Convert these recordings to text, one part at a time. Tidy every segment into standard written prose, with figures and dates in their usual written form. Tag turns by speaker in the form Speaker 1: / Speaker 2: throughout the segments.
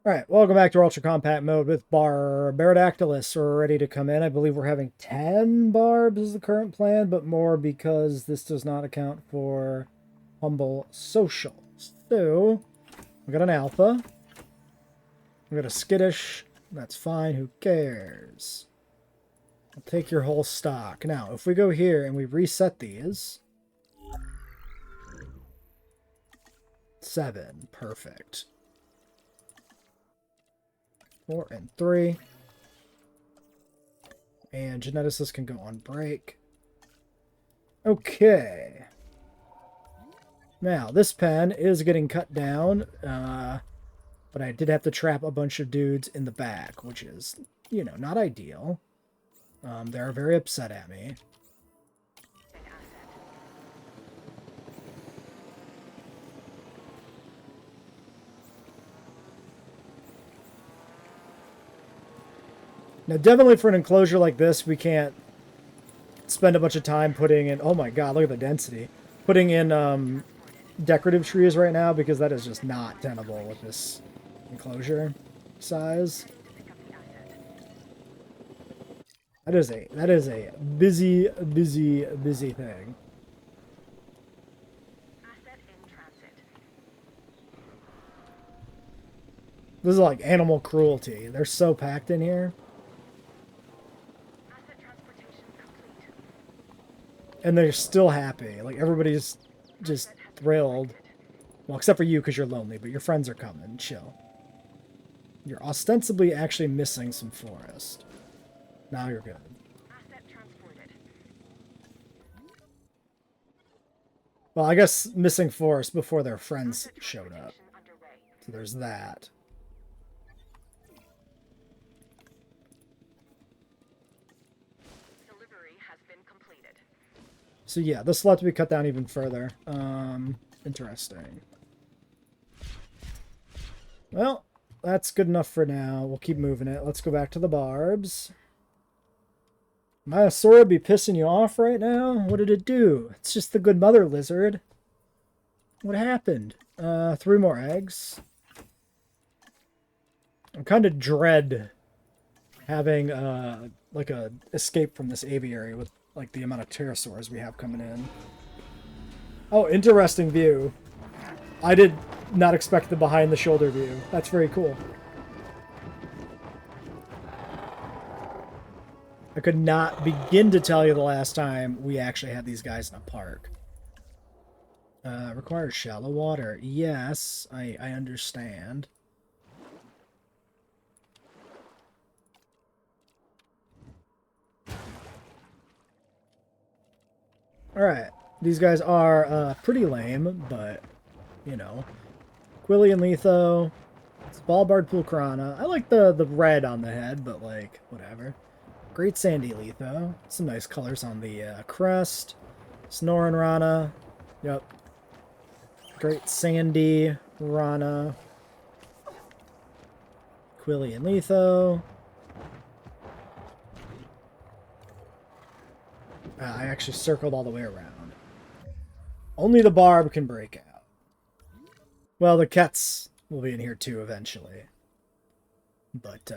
Speaker 1: Alright, welcome back to our Ultracompact mode with Baradactylus. We're ready to come in. I believe we're having 10 barbs is the current plan, but more because this does not account for humble socials. So, we got an alpha. We got a skittish. That's fine, who cares? I'll take your whole stock. Now, if we go here and we reset these. 7, perfect. 4 and 3. And geneticists can go on break. Okay. Now, this pen is getting cut down, but I did have to trap a bunch of dudes in the back, which is, you know, not ideal. They're very upset at me. Now, definitely for an enclosure like this, we can't spend a bunch of time putting in... Oh my god, look at the density. Putting in decorative trees right now, because that is just not tenable with this enclosure size. That is a busy thing. This is like animal cruelty. They're so packed in here. And they're still happy. Like, everybody's just thrilled. Well, except for you, because you're lonely, but your friends are coming. Chill. You're ostensibly actually missing some forest. Now you're good. Well, I guess missing forest before their friends showed up. So there's that. So yeah, this will have to be cut down even further. Interesting. Well, that's good enough for now. We'll keep moving it. Let's go back to the barbs. Myosora be pissing you off right now? What did it do? It's just the good mother lizard. What happened? 3 more eggs. I kind of dread having like a escape from this aviary with like the amount of pterosaurs we have coming in. Oh, interesting view. I did not expect the behind the shoulder view. That's very cool. I could not begin to tell you the last time we actually had these guys in a park. Requires shallow water. Yes, I understand. Alright, these guys are pretty lame, but, you know. Quilly and Letho. It's Ballbard Pulcrana. I like the red on the head, but, like, whatever. Great Sandy Letho. Some nice colors on the crest. Snorin Rana. Yep. Great Sandy Rana. Quilly and Letho. I actually circled all the way around. Only the barb can break out. Well, the Kets will be in here too eventually. But,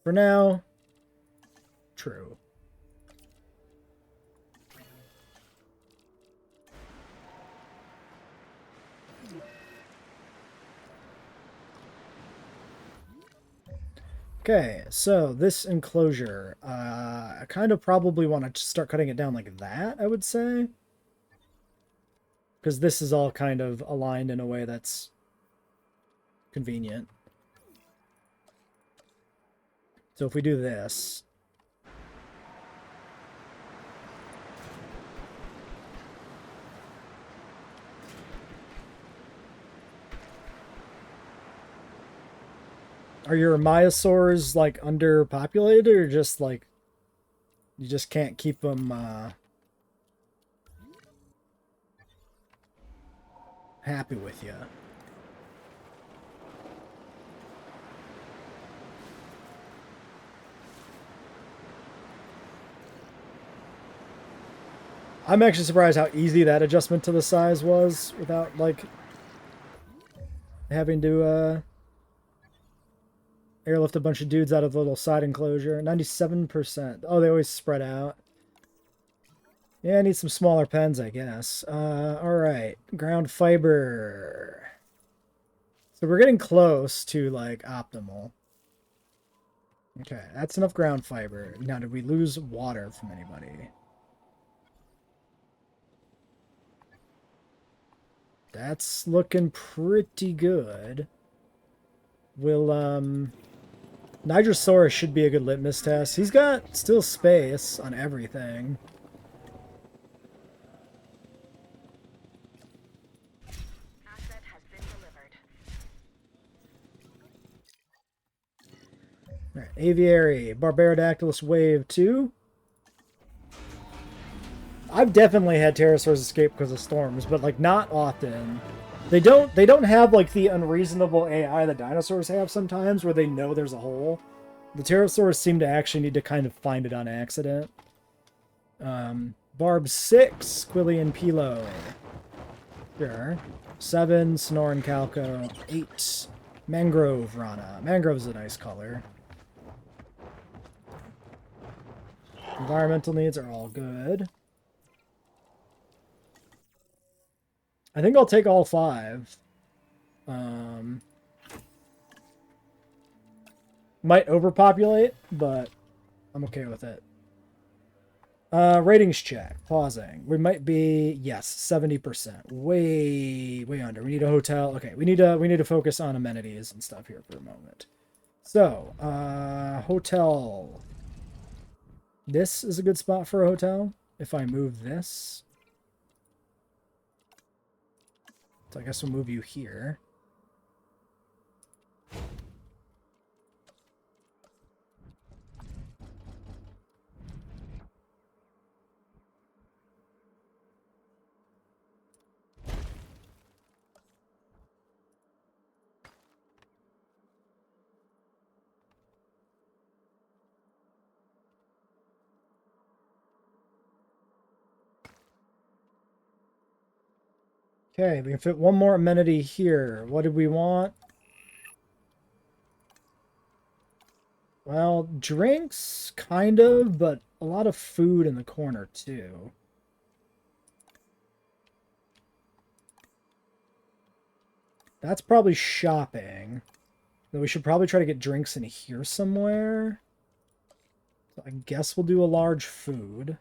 Speaker 1: for now, true. Okay, so this enclosure, I kind of probably want to start cutting it down like that, I would say. Because this is all kind of aligned in a way that's convenient. So if we do this... Are your Myosaurs, like, underpopulated, or just, like, you just can't keep them, happy with you? I'm actually surprised how easy that adjustment to the size was without, like, having to, Airlift a bunch of dudes out of the little side enclosure. 97%. Oh, they always spread out. Yeah, I need some smaller pens, I guess. Alright. Ground fiber. So we're getting close to, like, optimal. Okay, that's enough ground fiber. Now, did we lose water from anybody? That's looking pretty good. We'll, Nigrosaurus should be a good litmus test. He's got still space on everything.
Speaker 2: Asset has been delivered.
Speaker 1: Alright, Aviary, Barbarodactylus Wave 2. I've definitely had pterosaurs escape because of storms, but like not often. They don't have like the unreasonable AI that dinosaurs have sometimes where they know there's a hole. The pterosaurs seem to actually need to kind of find it on accident. Barb 6, Quillian Pilo. Sure. 7, Sonoran Calco. 8, Mangrove Rana. Mangrove's a nice color. Environmental needs are all good. I think I'll take all 5. Might overpopulate, but I'm okay with it. Ratings check. Pausing. We might be, yes, 70%. Way under. We need a hotel. Okay, we need to focus on amenities and stuff here for a moment. So, hotel. This is a good spot for a hotel. If I move this. So I guess we'll move you here. Okay, we can fit one more amenity here. What did we want? Well, drinks, kind of, but a lot of food in the corner, too. That's probably shopping. Though we should probably try to get drinks in here somewhere. So I guess we'll do a large food.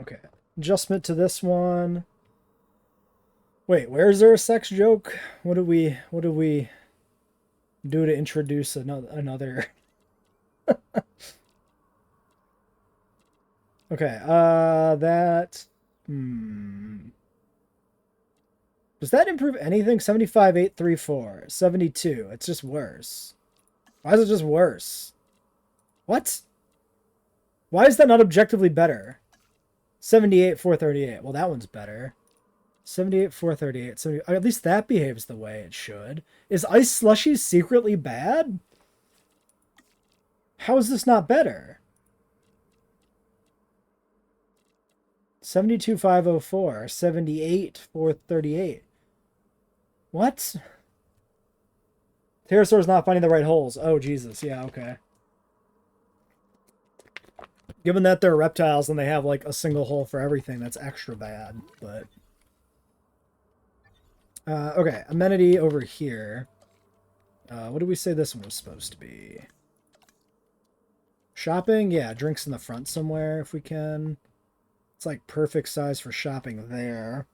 Speaker 1: Okay. Adjustment to this one. Wait, where is there a sex joke? What do we do to introduce another? Okay, that does that improve anything? 75,834, 72. It's just worse. Why is it just worse? What? Why is that not objectively better? 78,438. Well, that one's better. 78,438. 70. At least that behaves the way it should. Is ice slushies secretly bad? How is this not better? 72,504. 78,438. What? Pterosaur's not finding the right holes. Oh, Jesus. Yeah, okay. Given that they're reptiles and they have like a single hole for everything, that's extra bad. But okay, amenity over here. What did we say this one was supposed to be? Shopping? Yeah, drinks in the front somewhere if we can. It's like perfect size for shopping there.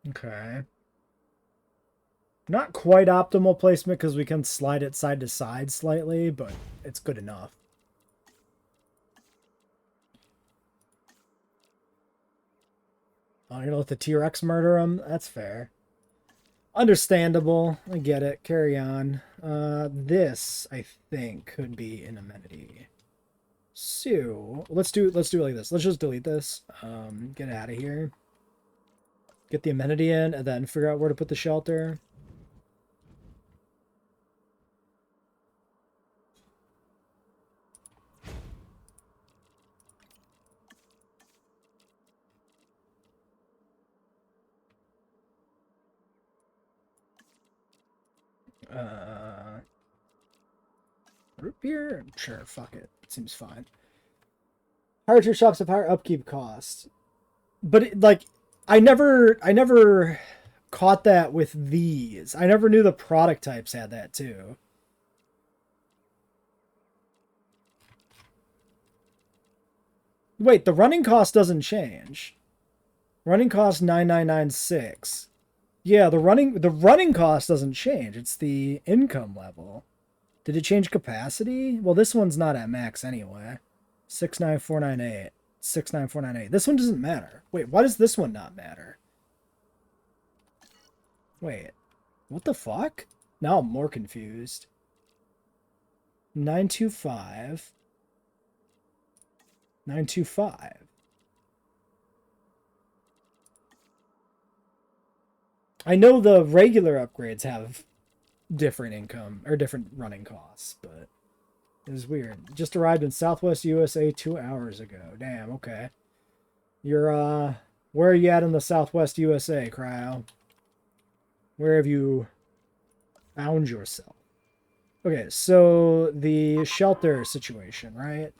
Speaker 1: Okay. Not quite optimal placement because we can slide it side to side slightly, but it's good enough. Oh, you're gonna let the T-Rex murder him? That's fair. Understandable. I get it. Carry on. This, I think, could be an amenity. So let's do it like this. Let's just delete this. Get out of here. Get the amenity in, and then figure out where to put the shelter. Root beer? Sure, fuck it. It seems fine. Higher tier shops have higher upkeep costs. But like, I never caught that with these. I never knew the product types had that too. Wait, the running cost doesn't change. Running cost 9996. Yeah, the running cost doesn't change. It's the income level. Did it change capacity? Well, this one's not at max anyway. 69498. 69498. This one doesn't matter. Wait, why does this one not matter? Wait. What the fuck? Now I'm more confused. 925. 925. I know the regular upgrades have different income or different running costs, but it was weird. Just arrived in Southwest USA 2 hours ago. Damn, okay. You're where are you at in the Southwest USA, Cryo? Where have you found yourself? Okay, so the shelter situation, right?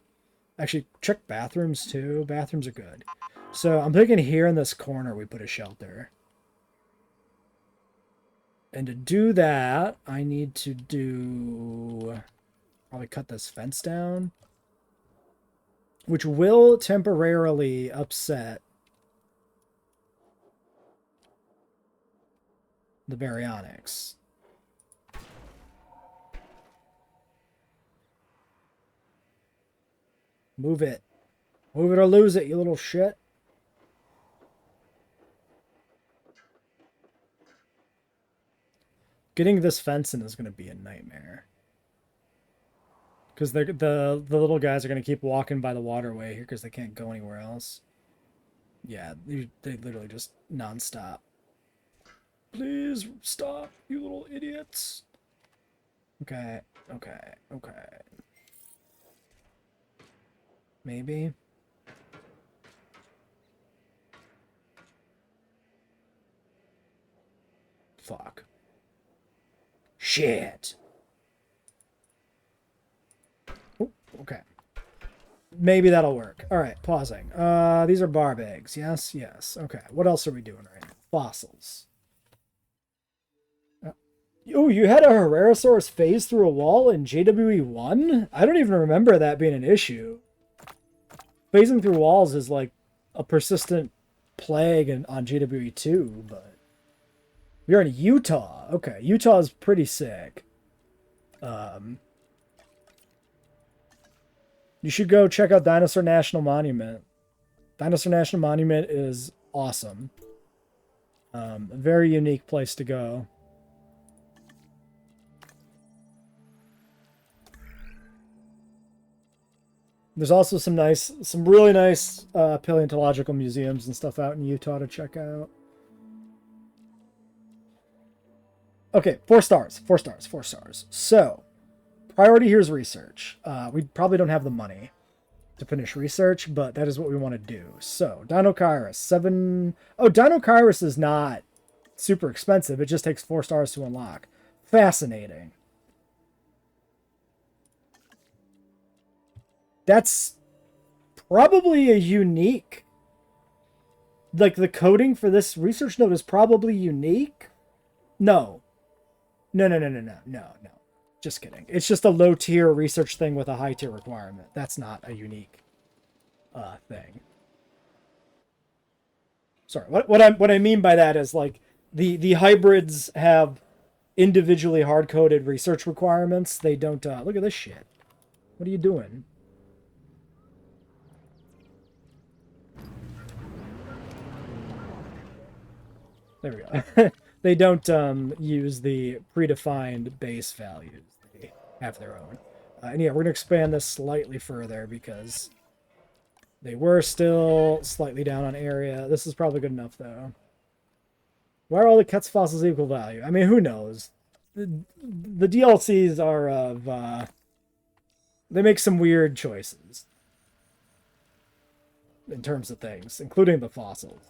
Speaker 1: Actually, check bathrooms too. Bathrooms are good. So I'm thinking here in this corner we put a shelter. And to do that, I need to probably cut this fence down, which will temporarily upset the baryonics. Move it. Move it or lose it, you little shit. Getting this fence in is going to be a nightmare. Because the little guys are going to keep walking by the waterway here because they can't go anywhere else. Yeah, they literally just non-stop. Please stop, you little idiots. Okay, okay, okay. Maybe. Fuck. Shit. Oh, okay. Maybe that'll work. All right, pausing. These are barb eggs. Yes, yes. Okay. What else are we doing right now? Fossils. Oh, you had a Herrerasaurus phase through a wall in JWE1? I don't even remember that being an issue. Phasing through walls is like a persistent plague on JWE2, but you're in Utah. Okay, Utah is pretty sick. You should go check out Dinosaur National Monument. Dinosaur National Monument is awesome. A very unique place to go. There's also some really nice paleontological museums and stuff out in Utah to check out. Okay, 4 stars, 4 stars, 4 stars. So, priority here is research. We probably don't have the money to finish research, but that is what we want to do. So, Dinokairos, 7... Oh, Dinokairos is not super expensive. It just takes 4 stars to unlock. Fascinating. That's probably a unique... Like, the coding for this research node is probably unique? No. No. Just kidding. It's just a low-tier research thing with a high-tier requirement. That's not a unique thing. Sorry, what I mean by that is, like, the hybrids have individually hard-coded research requirements. They don't... look at this shit. What are you doing? There we go. They don't use the predefined base values. They have their own. And yeah, we're going to expand this slightly further because they were still slightly down on area. This is probably good enough, though. Why are all the Ket's fossils equal value? I mean, who knows? The DLCs are of... they make some weird choices in terms of things, including the fossils.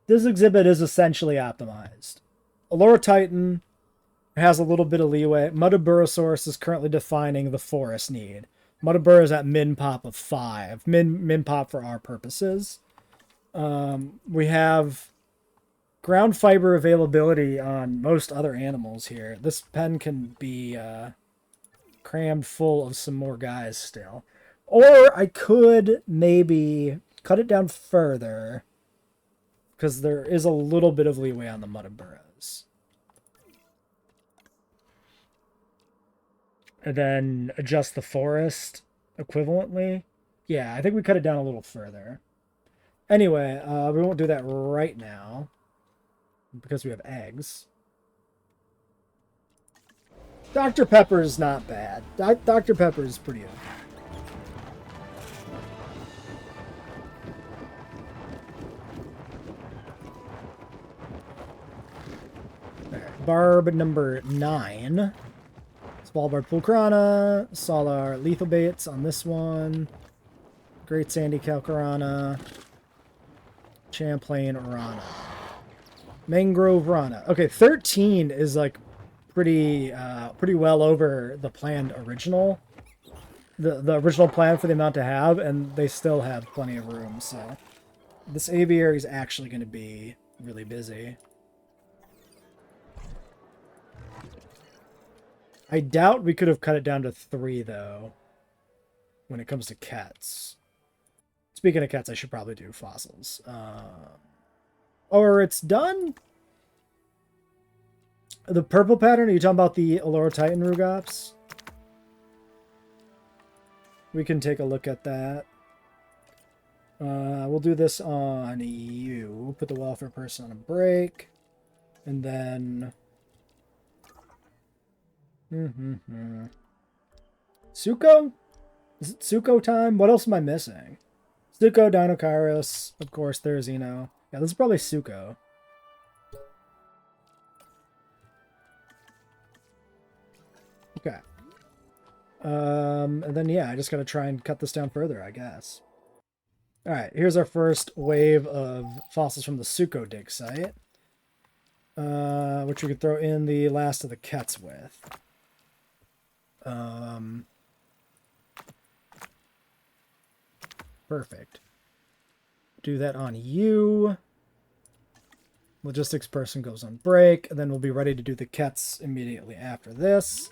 Speaker 1: This exhibit is essentially optimized. Allura Titan has a little bit of leeway. Muttaburrasaurus is currently defining the forest need. Muttaburra is at min pop of 5. Min pop for our purposes. We have ground fiber availability on most other animals here. This pen can be crammed full of some more guys still. Or I could maybe cut it down further because there is a little bit of leeway on the Muttaburras. And then adjust the forest equivalently. Yeah, I think we cut it down a little further. Anyway, we won't do that right now because we have eggs. Dr. Pepper is not bad. Dr. Pepper is pretty okay. Barb number 9. Svalbard Pulcrana. Solar Lethal Baits on this one. Great Sandy Calcarana. Champlain Rana. Mangrove Rana. Okay, 13 is like pretty well over the planned original. The original plan for the amount to have, and they still have plenty of room, so this aviary is actually going to be really busy. I doubt we could have cut it down to 3, though, when it comes to cats. Speaking of cats, I should probably do fossils. Or it's done? The purple pattern? Are you talking about the Allura Titan Rugops? We can take a look at that. We'll do this on you. Put the welfare person on a break. And then... Suko? Is it Suko time? What else am I missing? Suko, Dinokairos. Of course, there's Yeah, this is probably Suko. Okay. And then, yeah, I just gotta try and cut this down further, I guess. Alright, here's our first wave of fossils from the Suko dig site. Which we could throw in the last of the Kets with. Perfect. Do that on you. Logistics person goes on break, and then we'll be ready to do the Kets immediately after this.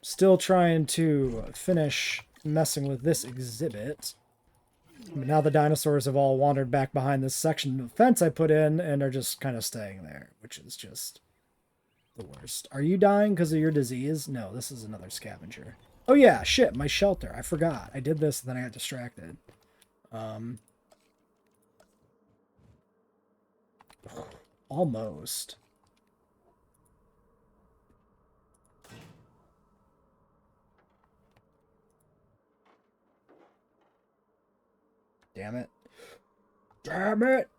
Speaker 1: Still trying to finish messing with this exhibit. Now the dinosaurs have all wandered back behind this section of fence I put in and are just kind of staying there, which is just the worst. Are you dying because of your disease? No, this is another scavenger. Oh yeah, shit, my shelter. I forgot. I did this and then I got distracted. Almost. Damn it. Damn it!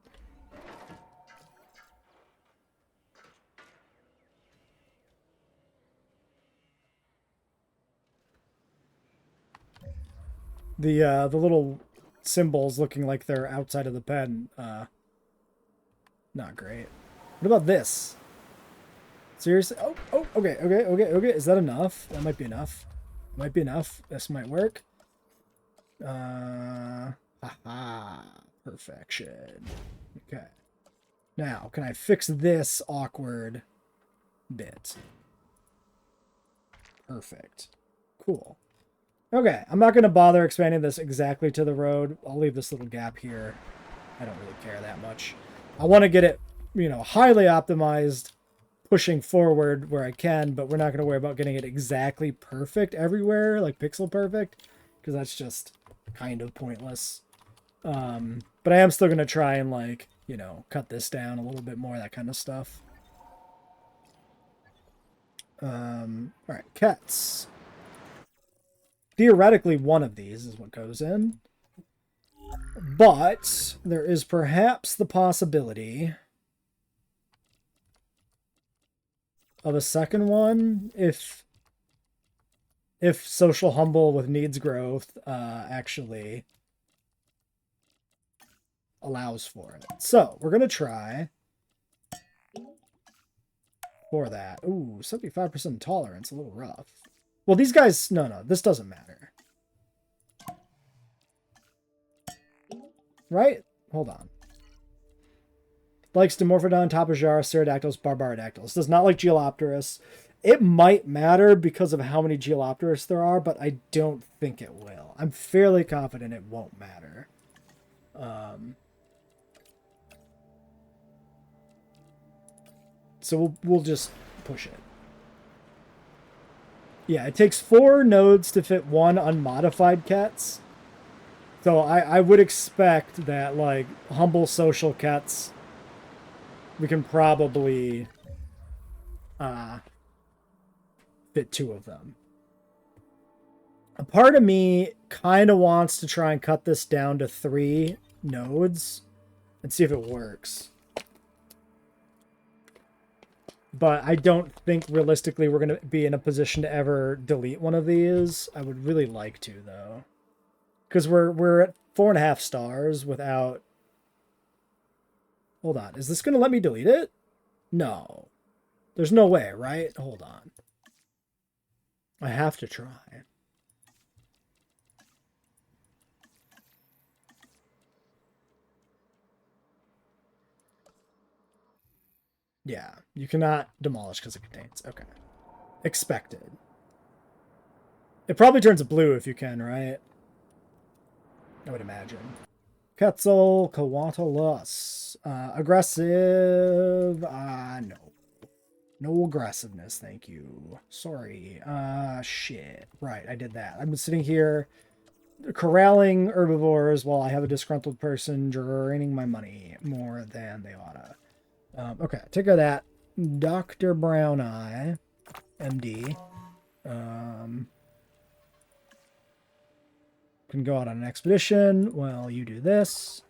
Speaker 1: The little symbols looking like they're outside of the pen, not great. What about this? Seriously? Oh, okay. Is that enough? That might be enough. Might be enough. This might work. Haha. Perfection. Okay. Now, can I fix this awkward bit? Perfect. Cool. Okay, I'm not going to bother expanding this exactly to the road. I'll leave this little gap here. I don't really care that much. I want to get it, highly optimized, pushing forward where I can, but we're not going to worry about getting it exactly perfect everywhere, like pixel perfect, because that's just kind of pointless. But I am still going to try and, cut this down a little bit more, that kind of stuff. All right, cats. Theoretically, one of these is what goes in. But there is perhaps the possibility of a second one if social humble with needs growth actually allows for it. So we're gonna try for that. Ooh, 75% tolerance, a little rough. Well, these guys, no, this doesn't matter. Right? Hold on. Likes Dimorphodon, Tapajara, Pterodactyls, Barbarodactyls. Does not like Geolopterus. It might matter because of how many Geolopterus there are, but I don't think it will. I'm fairly confident it won't matter. So we'll just push it. Yeah, it takes 4 nodes to fit 1 unmodified cats. So I would expect that, like, humble social cats, we can probably fit 2 of them. A part of me kind of wants to try and cut this down to 3 nodes and see if it works. But I don't think realistically we're going to be in a position to ever delete one of these. I would really like to, though. Because we're at 4.5 stars without... Hold on. Is this going to let me delete it? No. There's no way, right? Hold on. I have to try. Yeah, you cannot demolish because it contains. Okay. Expected. It probably turns blue if you can, right? I would imagine. Quetzal, Coatalus. Aggressive. No. No aggressiveness, thank you. Sorry. Shit. Right, I did that. I've been sitting here corralling herbivores while I have a disgruntled person draining my money more than they oughta. Okay, take care of that. Dr. Brown Eye, MD. Can go out on an expedition. Well, you do this.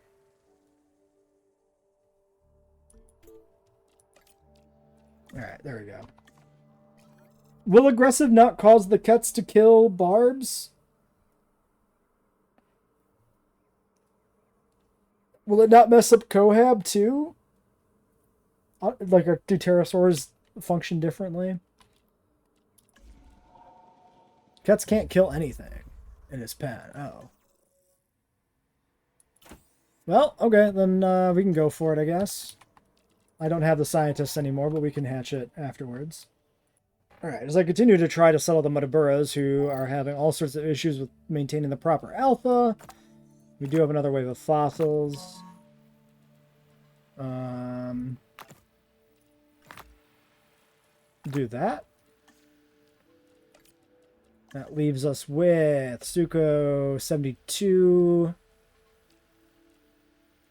Speaker 1: Alright, there we go. Will aggressive not cause the cats to kill barbs? Will it not mess up Cohab too? Like, do pterosaurs function differently? Cats can't kill anything in his pen. Oh. Well, okay, then we can go for it, I guess. I don't have the scientists anymore, but we can hatch it afterwards. Alright, as I continue to try to settle the Muttaburras, who are having all sorts of issues with maintaining the proper alpha, we do have another wave of fossils. Do that. That leaves us with Suko 72.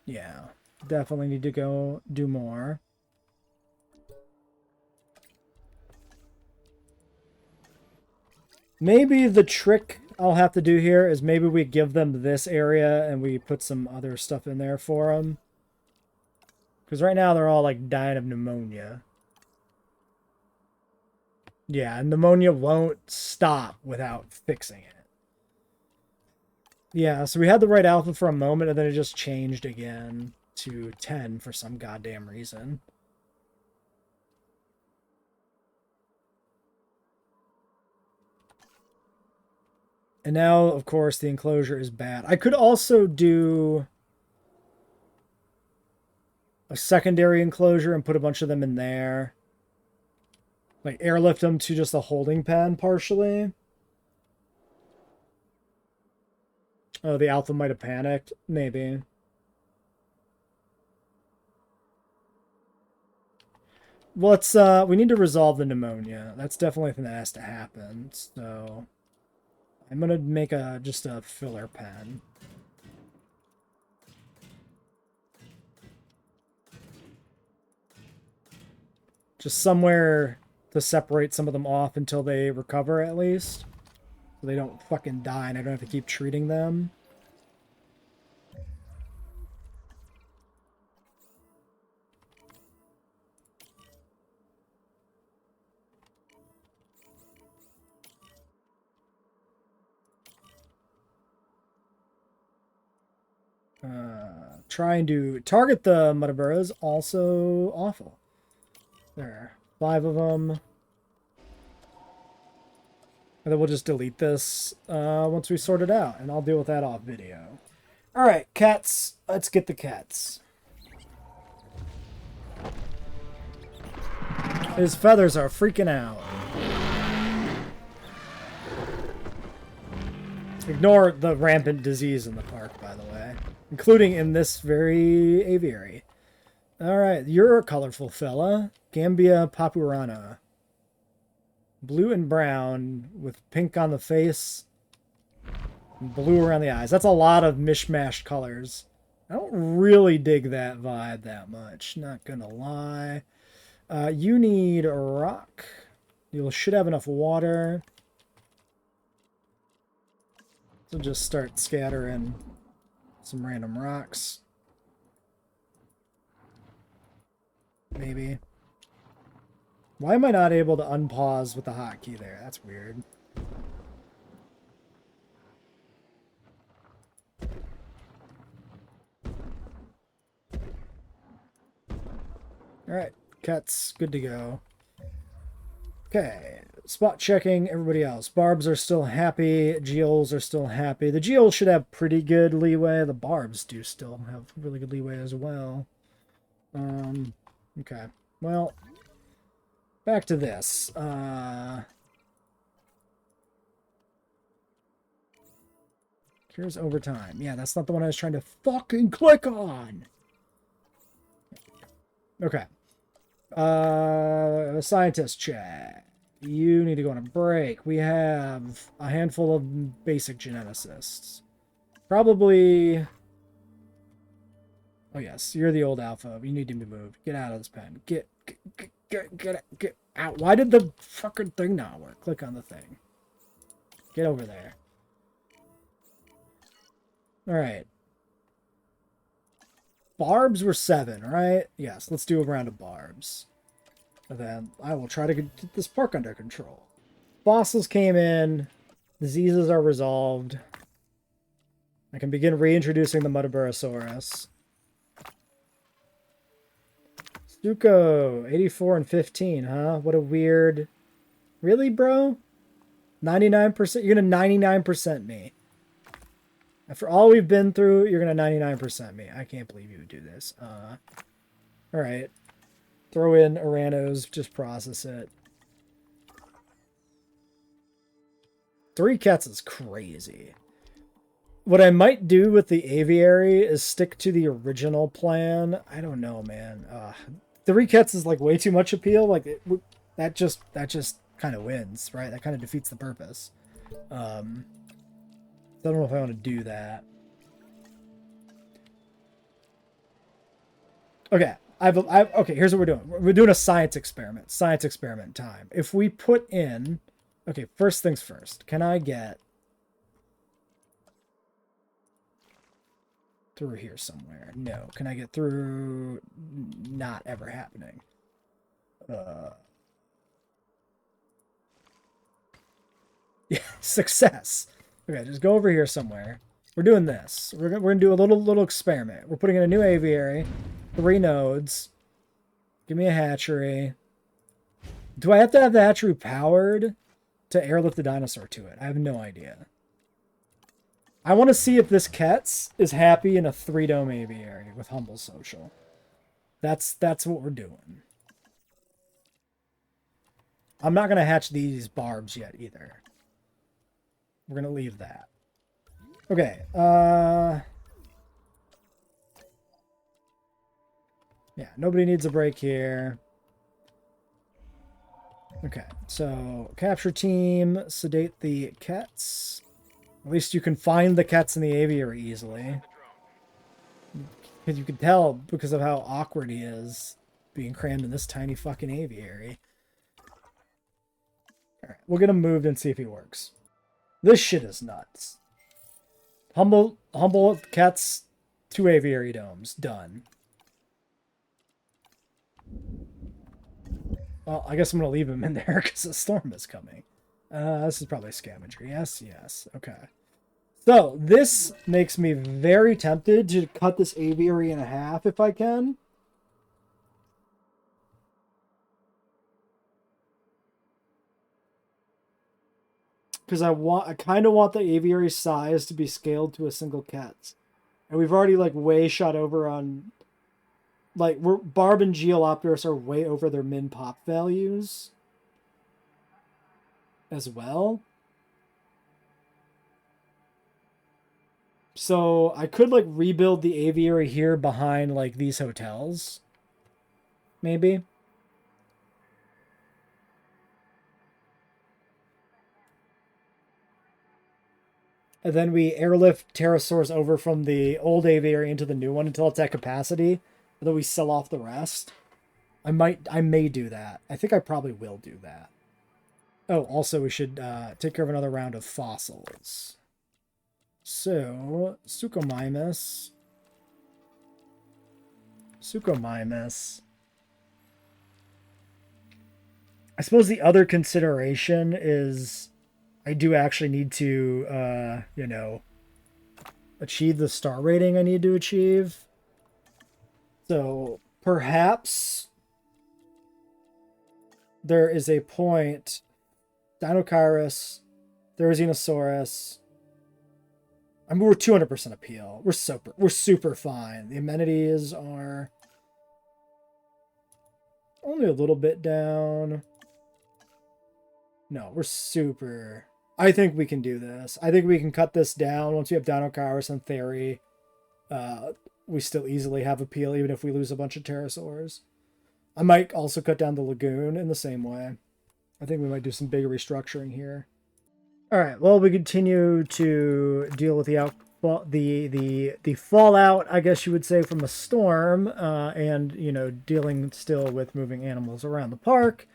Speaker 1: Yeah, definitely need to go do more. Maybe the trick I'll have to do here is maybe we give them this area and we put some other stuff in there for them. Because right now they're all like dying of pneumonia. Yeah, pneumonia won't stop without fixing it. Yeah, so we had the right alpha for a moment, and then it just changed again to 10 for some goddamn reason. And now, of course, the enclosure is bad. I could also do a secondary enclosure and put a bunch of them in there. Like, airlift them to just a holding pen partially. Oh, the alpha might have panicked. Maybe. Well, let's, we need to resolve the pneumonia. That's definitely a thing that has to happen. So, I'm gonna make just a filler pen. Just somewhere to separate some of them off until they recover at least. So they don't fucking die and I don't have to keep treating them. Trying to target the Muttaburra is also awful. There. 5 of them. And then we'll just delete this once we sort it out. And I'll deal with that off video. Alright, cats. Let's get the cats. His feathers are freaking out. Ignore the rampant disease in the park, by the way. Including in this very aviary. Alright, you're a colorful fella. Gambia papurana. Blue and brown with pink on the face. And blue around the eyes. That's a lot of mishmashed colors. I don't really dig that vibe that much. Not gonna lie. You need a rock. You should have enough water. So just start scattering some random rocks. Maybe. Why am I not able to unpause with the hotkey there? That's weird. Alright, cats, good to go. Okay, spot checking everybody else. Barbs are still happy. Geols are still happy. The geols should have pretty good leeway. The barbs do still have really good leeway as well. Okay. Well, back to this. Here's overtime. Yeah, that's not the one I was trying to fucking click on. Okay. Scientist check. You need to go on a break. We have a handful of basic geneticists. Probably... Oh yes, you're the old alpha. You need to be moved. Get out of this pen. Get out. Why did the fucking thing not work? Click on the thing. Get over there. Alright. Barbs were 7, right? Yes, let's do a round of barbs. And then I will try to get this park under control. Fossils came in. Diseases are resolved. I can begin reintroducing the Muttaburrasaurus. Stuco, 84 and 15, huh? What a weird... Really, bro? 99%? You're gonna 99% me. After all we've been through, you're gonna 99% me. I can't believe you would do this. Alright. Throw in Aranos, just process it. 3 cats is crazy. What I might do with the aviary is stick to the original plan. I don't know, man. 3 cats is like way too much appeal. Like that just kind of wins, right? That kind of defeats the purpose. I don't know if I want to do that. Okay, okay, here's what we're doing. We're doing a science experiment. Science experiment time. If we put in... Okay, first things first. Can I get... through here somewhere? No. Can I get through... Not ever happening. Yeah, success. Okay, just go over here somewhere. We're doing this. We're gonna do a little experiment. We're putting in a new aviary. 3 nodes. Give me a hatchery. Do I have to have the hatchery powered to airlift the dinosaur to it? I have no idea. I want to see if this Ketz is happy in a 3-dome aviary with humble social. That's what we're doing. I'm not gonna hatch these barbs yet either. We're gonna leave that. Okay, yeah, nobody needs a break here. Okay, so capture team, sedate the cats. At least you can find the cats in the aviary easily. Because you can tell because of how awkward he is being crammed in this tiny fucking aviary. Alright, we'll get him moved and see if he works. This shit is nuts. Humble cats, 2 aviary domes. Done. Well, I guess I'm going to leave him in there because the storm is coming. This is probably scavenger. Yes, yes. Okay. So, this makes me very tempted to cut this aviary in half if I can. Because I kind of want the aviary size to be scaled to a single cat. And we've already, like, way shot over on... Like, Barb and Geolopterus are way over their min pop values. As well. So, I could, like, rebuild the aviary here behind, like, these hotels. Maybe. And then we airlift pterosaurs over from the old aviary into the new one until it's at capacity. And then we sell off the rest. I may do that. I think I probably will do that. Oh, also we should take care of another round of fossils. So, Suchomimus. I suppose the other consideration is I do actually need to, you know, achieve the star rating I need to achieve. So, perhaps there is a point... Dinochirus, Therizinosaurus. I mean, we're 200% appeal. We're super fine. The amenities are only a little bit down. No, we're super... I think we can do this. I think we can cut this down once we have Dinochirus and Theri. We still easily have appeal, even if we lose a bunch of pterosaurs. I might also cut down the lagoon in the same way. I think we might do some big restructuring here. All right. Well, we continue to deal with the fallout, I guess you would say, from a storm, and you know, dealing still with moving animals around the park.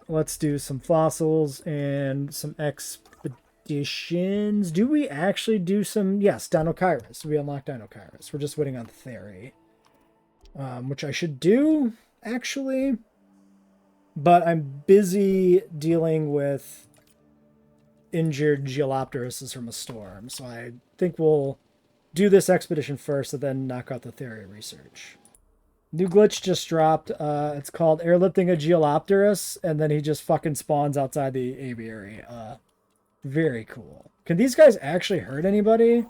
Speaker 1: Let's do some fossils and some expeditions. Do we actually do some? Yes, Dinochirus. We unlock Dinochirus. We're just waiting on Theri, which I should do actually. But I'm busy dealing with injured Geolopteruses from a storm. So I think we'll do this expedition first and then knock out the Theri research. New glitch just dropped. It's called airlifting a Geolopterus, and then he just fucking spawns outside the aviary. Very cool. Can these guys actually hurt anybody?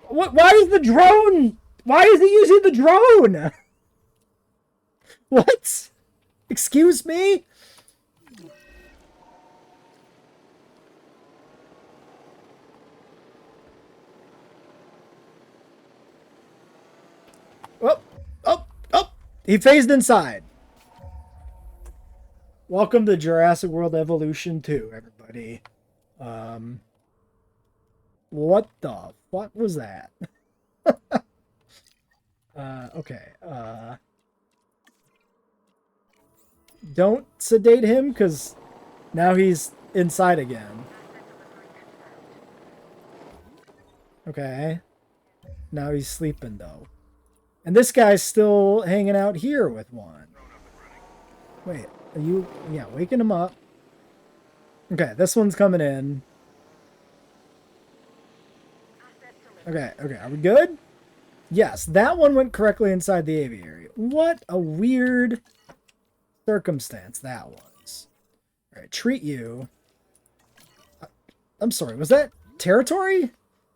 Speaker 1: What? Why is the drone? Why is he using the drone? What? Excuse me? Oh! He phased inside. Welcome to Jurassic World Evolution 2, everybody. What the fuck was that? Okay, don't sedate him, because now he's inside again. Okay. Now he's sleeping, though. And this guy's still hanging out here with one. Wait, are you... Yeah, waking him up. Okay, this one's coming in. Okay, are we good? Yes, that one went correctly inside the aviary. What a weird circumstance that was. All right, treat you. I'm sorry, was that territory?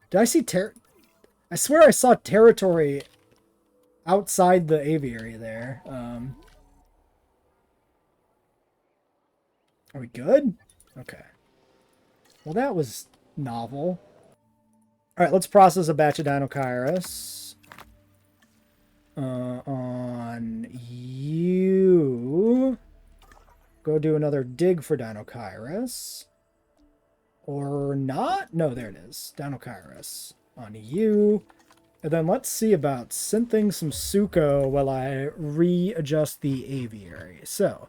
Speaker 1: Did I see I swear I saw territory outside the aviary there. Are we good? Okay. Well, that was novel. All right, let's process a batch of Dinochirus. On you. Go do another dig for Dinochirus. Or not? No, there it is. Dinochirus. On you. And then let's see about synthing some Sucho while I readjust the aviary. So,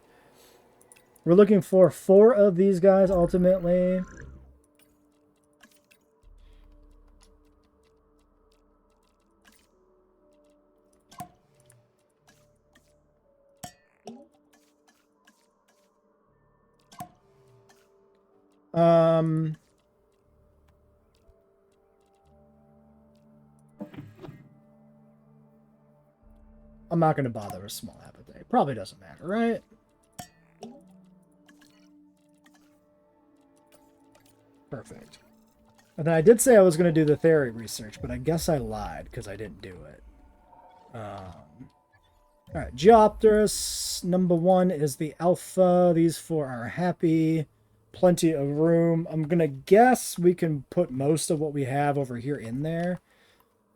Speaker 1: We're looking for 4 of these guys ultimately. I'm not going to bother with small appetite. Probably doesn't matter, right? Perfect. And then I did say I was going to do the theory research, but I guess I lied because I didn't do it. Alright, Geopterus, number 1 is the alpha. These 4 are happy. Plenty of room. I'm going to guess we can put most of what we have over here in there.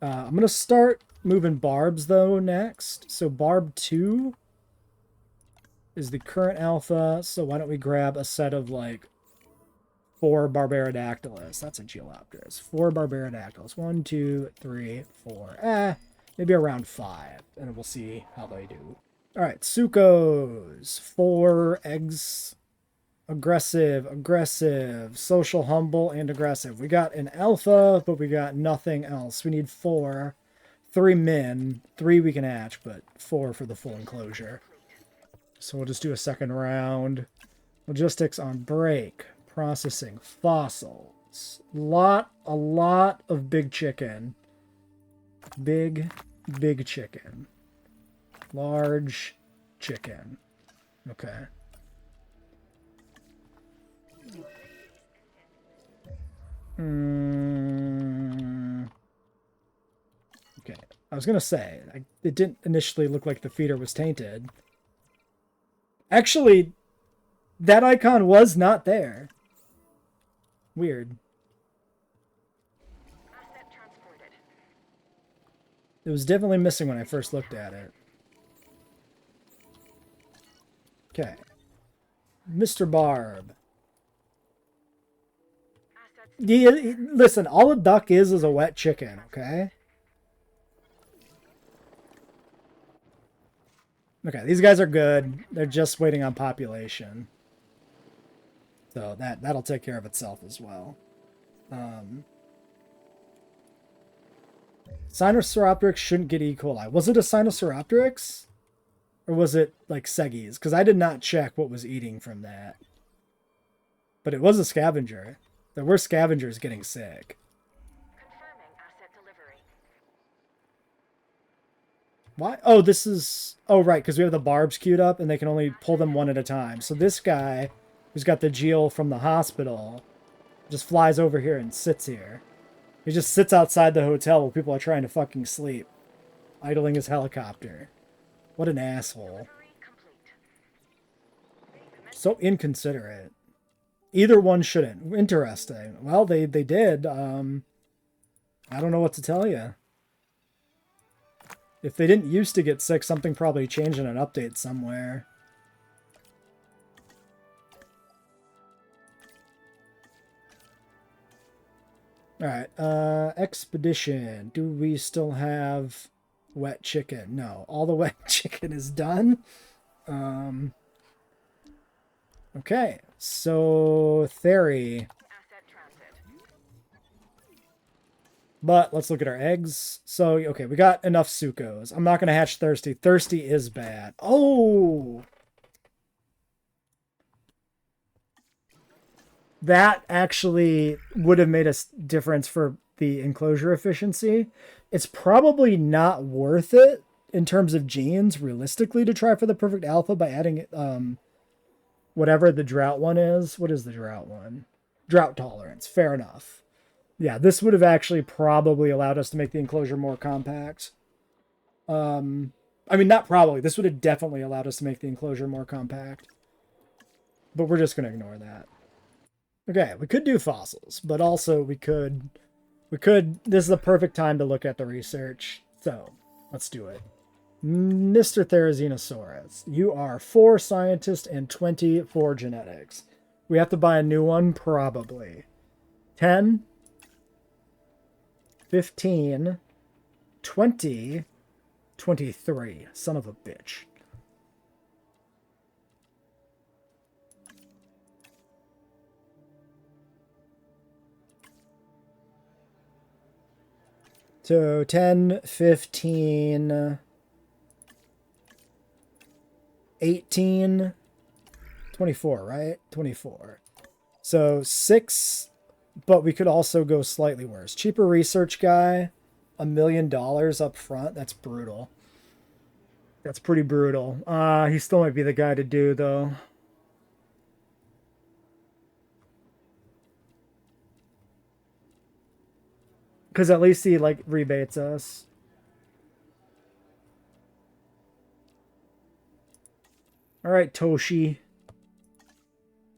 Speaker 1: I'm going to start moving barbs, though, next. So barb 2 is the current alpha. So why don't we grab a set of, like, 4 Barbarodactylus. That's a Geolopterus. 4 Barbarodactylus. 1, 2, 3, 4. Maybe around 5. And we'll see how they do. Alright, Sukos. 4 eggs. Aggressive, aggressive, social, humble, and aggressive. We got an alpha, but we got nothing else. We need 4. 3 min. 3 we can hatch, but 4 for the full enclosure. So we'll just do a second round. Logistics on break. Processing. Fossils. A lot of big chicken. Big chicken. Large chicken. Okay. Okay. I was going to say, it didn't initially look like the feeder was tainted. Actually, that icon was not there. Weird.
Speaker 2: Asset transported.
Speaker 1: It was definitely missing when I first looked at it. Okay. Mr. Barb. Listen, all a duck is a wet chicken, okay? Okay, these guys are good. They're just waiting on population. So that'll take care of itself as well. Sinosauropteryx shouldn't get E. coli. Was it a Sinosauropteryx? Or was it like Seggies? Because I did not check what was eating from that. But it was a scavenger. There were scavengers getting sick.
Speaker 2: Confirming asset delivery.
Speaker 1: Why? Oh, this is... Oh, right, because we have the barbs queued up, and they can only pull them one at a time. So this guy, who's got the Geo from the hospital, just flies over here and sits here. He just sits outside the hotel while people are trying to fucking sleep, idling his helicopter. What an asshole.
Speaker 2: Delivery complete.
Speaker 1: So inconsiderate. Either one shouldn't. Interesting. Well, they did. I don't know what to tell you. If they didn't used to get sick, something probably changed in an update somewhere. Alright, expedition. Do we still have wet chicken? No, all the wet chicken is done. Okay, so theory.
Speaker 2: Asset transit.
Speaker 1: But let's look at our eggs. So, okay, we got enough Sukos. I'm not going to hatch Thirsty. Thirsty is bad. Oh! That actually would have made a difference for the enclosure efficiency. It's probably not worth it in terms of genes, realistically, to try for the perfect alpha by adding whatever the drought one is. What is the drought one? Drought tolerance. Fair enough. Yeah, this would have actually probably allowed us to make the enclosure more compact. I mean, not probably. This would have definitely allowed us to make the enclosure more compact. But we're just going to ignore that. Okay, we could do fossils, but also we could, this is the perfect time to look at the research. So, let's do it. Mr. Therizinosaurus, you are 4 scientists and 24 genetics. We have to buy a new one? Probably. 10, 15, 20, 23. Son of a bitch. So 10, 15, 18, 24, right? 24. So 6, but we could also go slightly worse. Cheaper research guy, $1 million up front. That's brutal. That's pretty brutal. He still might be the guy to do, though. Because at least he, like, rebates us. All right, Toshi.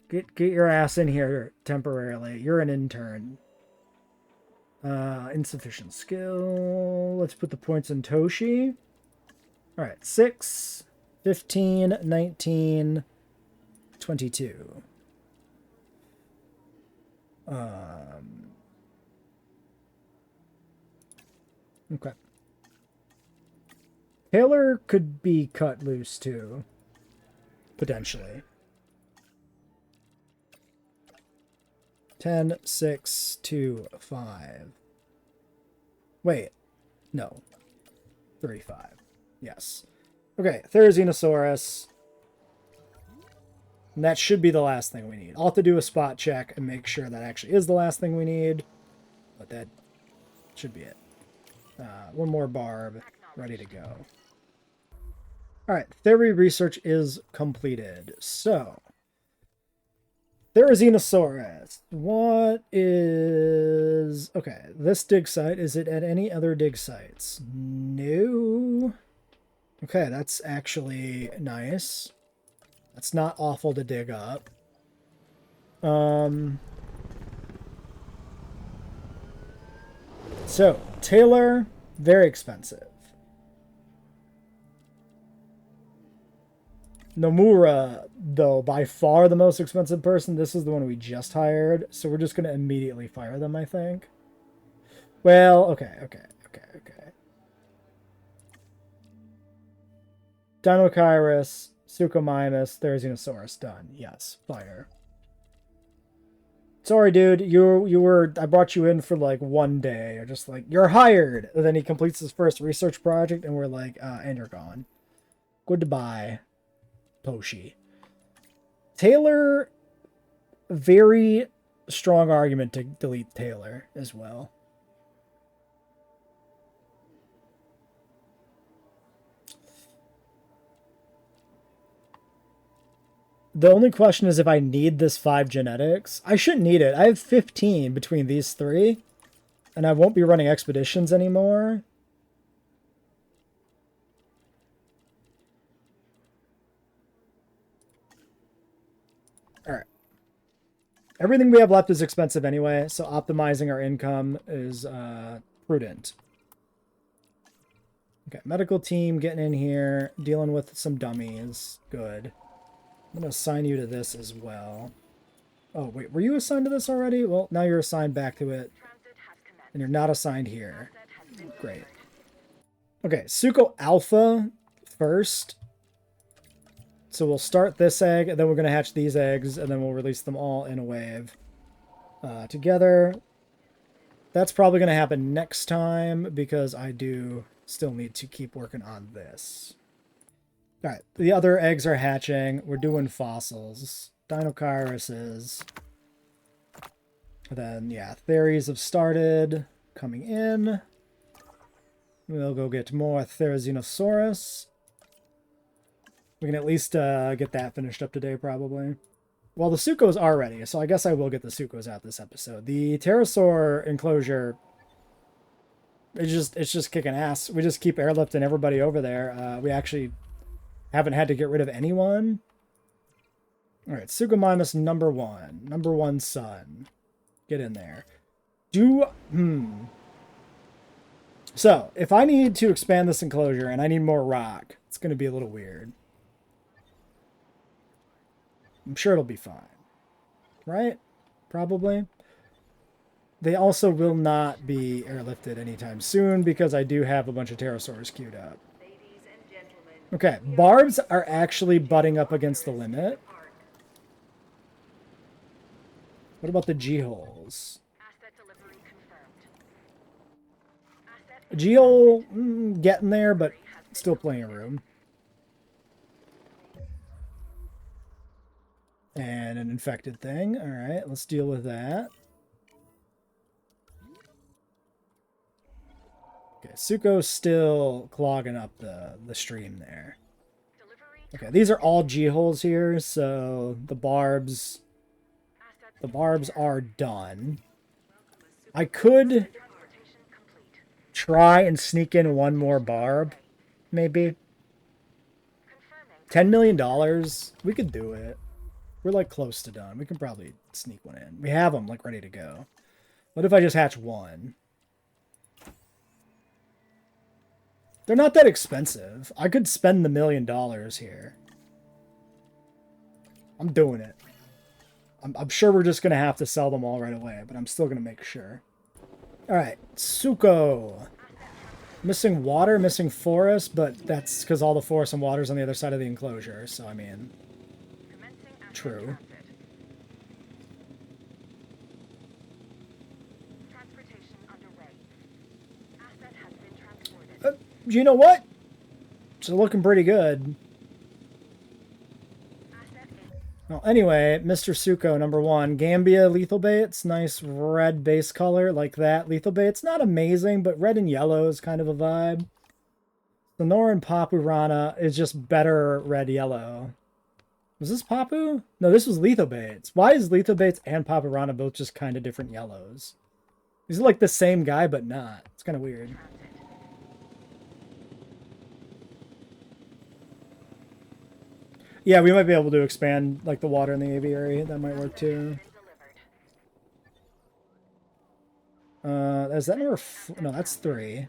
Speaker 1: Get your ass in here temporarily. You're an intern. Insufficient skill. Let's put the points in Toshi. All right, 6, 15, 19, 22. Okay. Taylor could be cut loose too, potentially. 10, 6, 2, 5. Wait, no. 35. Yes. Okay, Therizinosaurus. And that should be the last thing we need. I'll have to do a spot check and make sure that actually is the last thing we need. But that should be it. One more barb. Ready to go. Alright, theory research is completed. So, Therizinosaurus. What is... Okay, this dig site, is it at any other dig sites? No. Okay, that's actually nice. That's not awful to dig up. So, Taylor, very expensive. Nomura, though, by far the most expensive person. This is the one we just hired, so we're just going to immediately fire them, I think. Well, okay. Dinokairos, Suchomimus, Therizinosaurus, done. Yes, fire. Sorry, dude, you were, I brought you in for like 1 day. Or just like, you're hired. And then he completes his first research project, and we're like, and you're gone. Goodbye, Toshi. Taylor, very strong argument to delete Taylor as well. The only question is if I need this 5 genetics. I shouldn't need it. I have 15 between these 3. And I won't be running expeditions anymore. Alright. Everything we have left is expensive anyway, so optimizing our income is prudent. Okay, medical team getting in here, dealing with some dummies. Good. I'm going to assign you to this as well. Oh, wait, were you assigned to this already? Well, now you're assigned back to it. And you're not assigned here. Great. Okay, Suco Alpha first. So we'll start this egg, and then we're going to hatch these eggs, and then we'll release them all in a wave together. That's probably going to happen next time, because I do still need to keep working on this. Alright, the other eggs are hatching. We're doing fossils. Dinokairuses. And then, yeah, Theries have started coming in. We'll go get more Therizinosaurus. We can at least get that finished up today, probably. Well, the Sucos are ready, so I guess I will get the Sucos out this episode. The pterosaur enclosure, it's just kicking ass. We just keep airlifting everybody over there. We actually haven't had to get rid of anyone. All right, Suchomimus number 1. Number 1 son. Get in there. So, if I need to expand this enclosure and I need more rock, it's going to be a little weird. I'm sure it'll be fine. Right? Probably. They also will not be airlifted anytime soon because I do have a bunch of pterosaurs queued up. Okay, barbs are actually butting up against the limit. What about the G-holes?
Speaker 2: Asset delivery confirmed. Asset
Speaker 1: Geo, getting there, but still plenty of room. And an infected thing. All right, let's deal with that. Okay, Suko's still clogging up the stream there. Okay, these are all G-holes here, so the barbs are done. I could try and sneak in one more barb, maybe. $10 million, we could do it. We're like close to done. We can probably sneak one in. We have them like ready to go. What if I just hatch one? They're not that expensive. I could spend the $1 million here. I'm doing it. I'm sure we're just going to have to sell them all right away, but I'm still going to make sure. Alright, Suko. Missing water, missing forest, but that's because all the forest and water's on the other side of the enclosure, so I mean... True. You know what? It's looking pretty good. Well, anyway, Mr. Suko, number 1. Gambia lethal baits. Nice red base color like that. Lethal baits, not amazing, but red and yellow is kind of a vibe. Sonoran Papu Rana is just better red-yellow. Was this Papu? No, this was lethal baits. Why is lethal baits and Papu Rana both just kind of different yellows? These are like the same guy, but not. It's kind of weird. Yeah, we might be able to expand like the water in the aviary. That might work too. Is that number no, that's 3.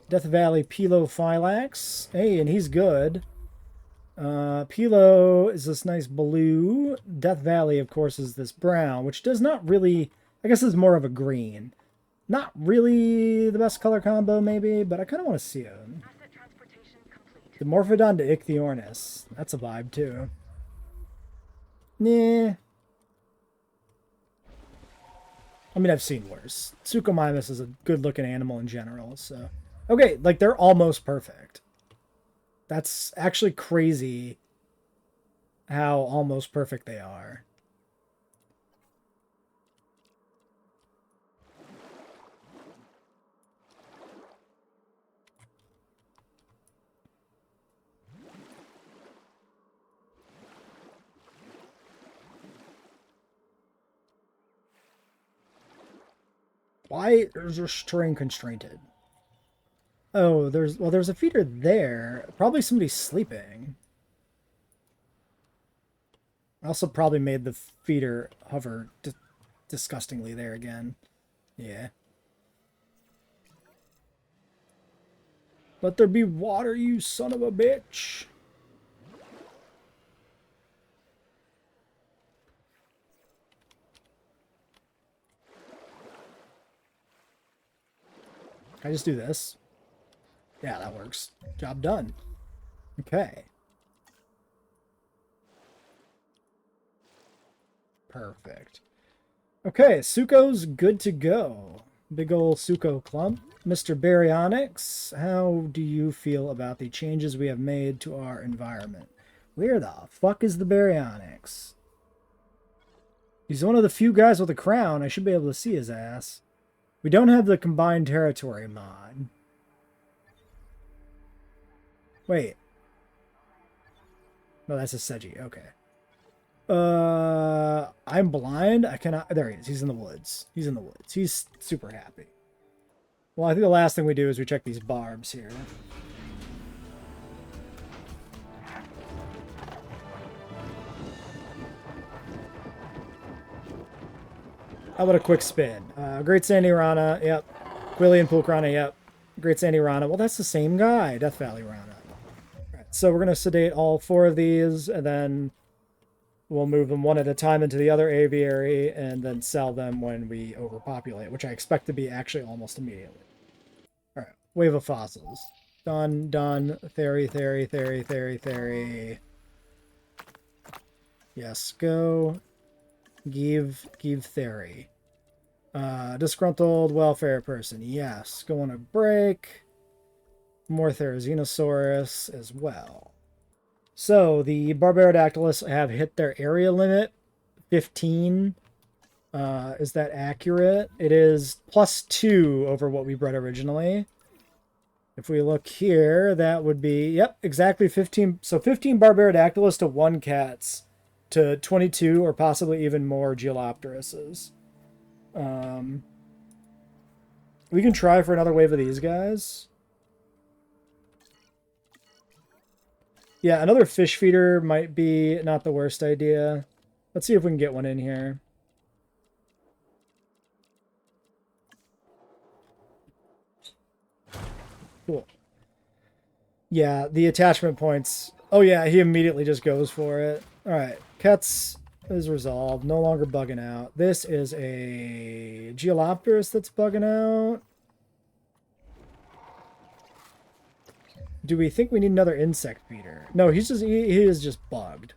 Speaker 1: Death Valley Pilophylax. Hey, and he's good. Pilo is this nice blue. Death Valley, of course, is this brown, which does not really... I guess is more of a green. Not really the best color combo, maybe, but I kind of want to see him. The Morphodon to Ichthyornis. That's a vibe, too. Nah. I mean, I've seen worse. Suchomimus is a good-looking animal in general, so... Okay, like, they're almost perfect. That's actually crazy how almost perfect they are. Why is your terrain constrained? Oh, there's a feeder there. Probably somebody's sleeping. I also probably made the feeder hover disgustingly there again. Yeah. Let there be water, you son of a bitch. Can I just do this? Yeah, that works. Job done. Okay. Perfect. Okay, Suko's good to go. Big ol' Suko clump. Mr. Baryonyx, how do you feel about the changes we have made to our environment? Where the fuck is the Baryonyx? He's one of the few guys with a crown. I should be able to see his ass. We don't have the combined territory mod. Wait. No, that's a Seji. Okay. I'm blind. I cannot... There he is. He's in the woods. He's in the woods. He's super happy. Well, I think the last thing we do is we check these barbs here. How about a quick spin? Great Sandy Rana. Yep. Quillian Pulkrana. Yep. Great Sandy Rana. Well, that's the same guy. Death Valley Rana. Right, so we're going to sedate all 4 of these, and then we'll move them one at a time into the other aviary, and then sell them when we overpopulate, which I expect to be actually almost immediately. All right. Wave of fossils. Done, done. Theory, theory, theory, theory, theory. Yes, go. Give theory. Disgruntled welfare person. Yes. Go on a break. More Therizinosaurus as well. So the Barbarodactylus have hit their area limit. 15. Is that accurate? It is +2 over what we bred originally. If we look here, that would be, yep, exactly 15. So 15 Barbarodactylus to 1 cats to 22 or possibly even more Geolopteruses. We can try for another wave of these guys. Yeah, another fish feeder might be not the worst idea. Let's see if we can get one in here. Cool. Yeah, the attachment points. Oh yeah, he immediately just goes for it. Alright, Kets is resolved. No longer bugging out. This is a Geolopterus that's bugging out. Do we think we need another insect feeder? No, he is just bugged.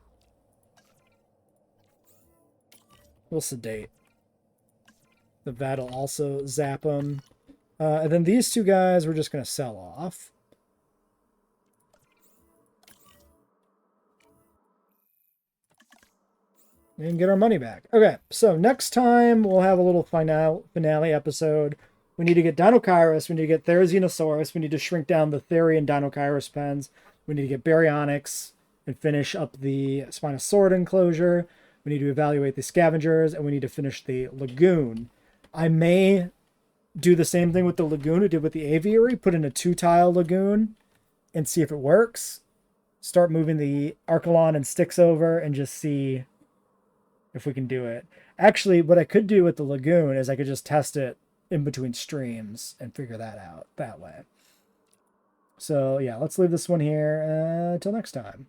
Speaker 1: We'll sedate. The Vat'll also zap him. And then these two guys we're just going to sell off. And get our money back. Okay, so next time we'll have a little finale episode. We need to get Dinokairos, we need to get Therizinosaurus, we need to shrink down the Theri and Dinokairos pens, we need to get Baryonyx and finish up the Spinosaurus enclosure, we need to evaluate the scavengers, and we need to finish the lagoon. I may do the same thing with the lagoon we did with the aviary, put in a 2-tile lagoon and see if it works. Start moving the Archelon and Styx over and just see if we can do it. Actually, what I could do with the lagoon is I could just test it in between streams and figure that out that way. So yeah, let's leave this one here until next time.